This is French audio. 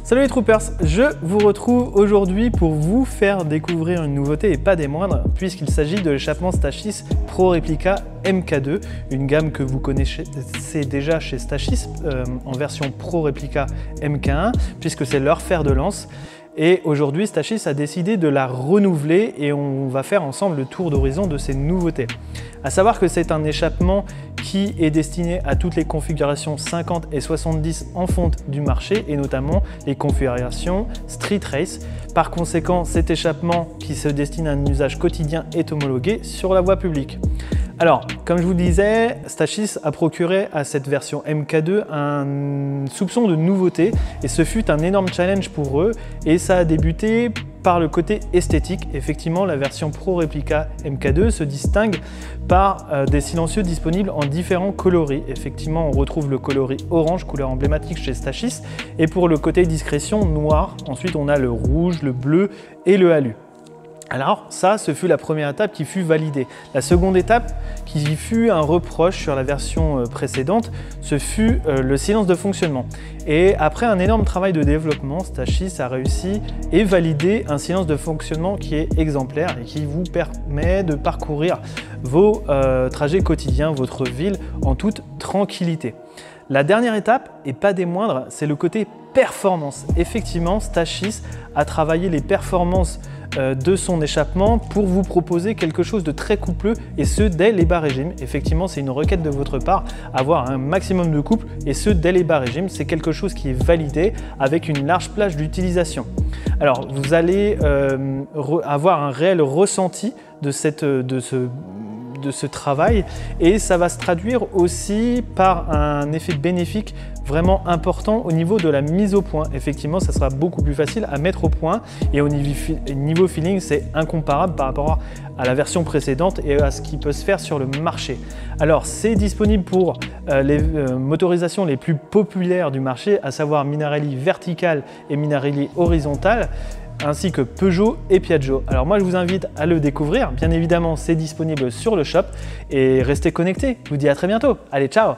Salut les troopers, je vous retrouve aujourd'hui pour vous faire découvrir une nouveauté et pas des moindres, puisqu'il s'agit de l'échappement Stachys Pro Replica MK2, une gamme que vous connaissez déjà chez Stachys en version Pro Replica MK1, puisque c'est leur fer de lance. Et aujourd'hui, Stachys a décidé de la renouveler et on va faire ensemble le tour d'horizon de ces nouveautés. À savoir que c'est un échappement qui est destiné à toutes les configurations 50 et 70 en fonte du marché et notamment les configurations Street Race. Par conséquent, cet échappement qui se destine à un usage quotidien est homologué sur la voie publique. Alors, comme je vous le disais, Stachys a procuré à cette version MK2 un soupçon de nouveauté et ce fut un énorme challenge pour eux et ça a débuté par le côté esthétique. Effectivement, la version Pro Replica MK2 se distingue par des silencieux disponibles en différents coloris. Effectivement, on retrouve le coloris orange, couleur emblématique chez Stachys, et pour le côté discrétion, noir. Ensuite, on a le rouge, le bleu et le alu. Alors ça, ce fut la première étape qui fut validée. La seconde étape, qui fut un reproche sur la version précédente, ce fut le silence de fonctionnement. Et après un énorme travail de développement, Stachys a réussi et validé un silence de fonctionnement qui est exemplaire et qui vous permet de parcourir vos trajets quotidiens, votre ville en toute tranquillité. La dernière étape, et pas des moindres, c'est le côté performance. Effectivement, Stachys a travaillé les performances de son échappement pour vous proposer quelque chose de très coupleux et ce dès les bas régimes. Effectivement, c'est une requête de votre part, avoir un maximum de couple et ce dès les bas régimes. C'est quelque chose qui est validé avec une large plage d'utilisation. Alors, vous allez avoir un réel ressenti de ce travail et ça va se traduire aussi par un effet bénéfique vraiment important au niveau de la mise au point. Effectivement, ça sera beaucoup plus facile à mettre au point et au niveau feeling, c'est incomparable par rapport à la version précédente et à ce qui peut se faire sur le marché. Alors, c'est disponible pour les motorisations les plus populaires du marché, à savoir Minarelli vertical et Minarelli horizontal, ainsi que Peugeot et Piaggio. Alors moi je vous invite à le découvrir, bien évidemment c'est disponible sur le shop et restez connectés, je vous dis à très bientôt, allez ciao!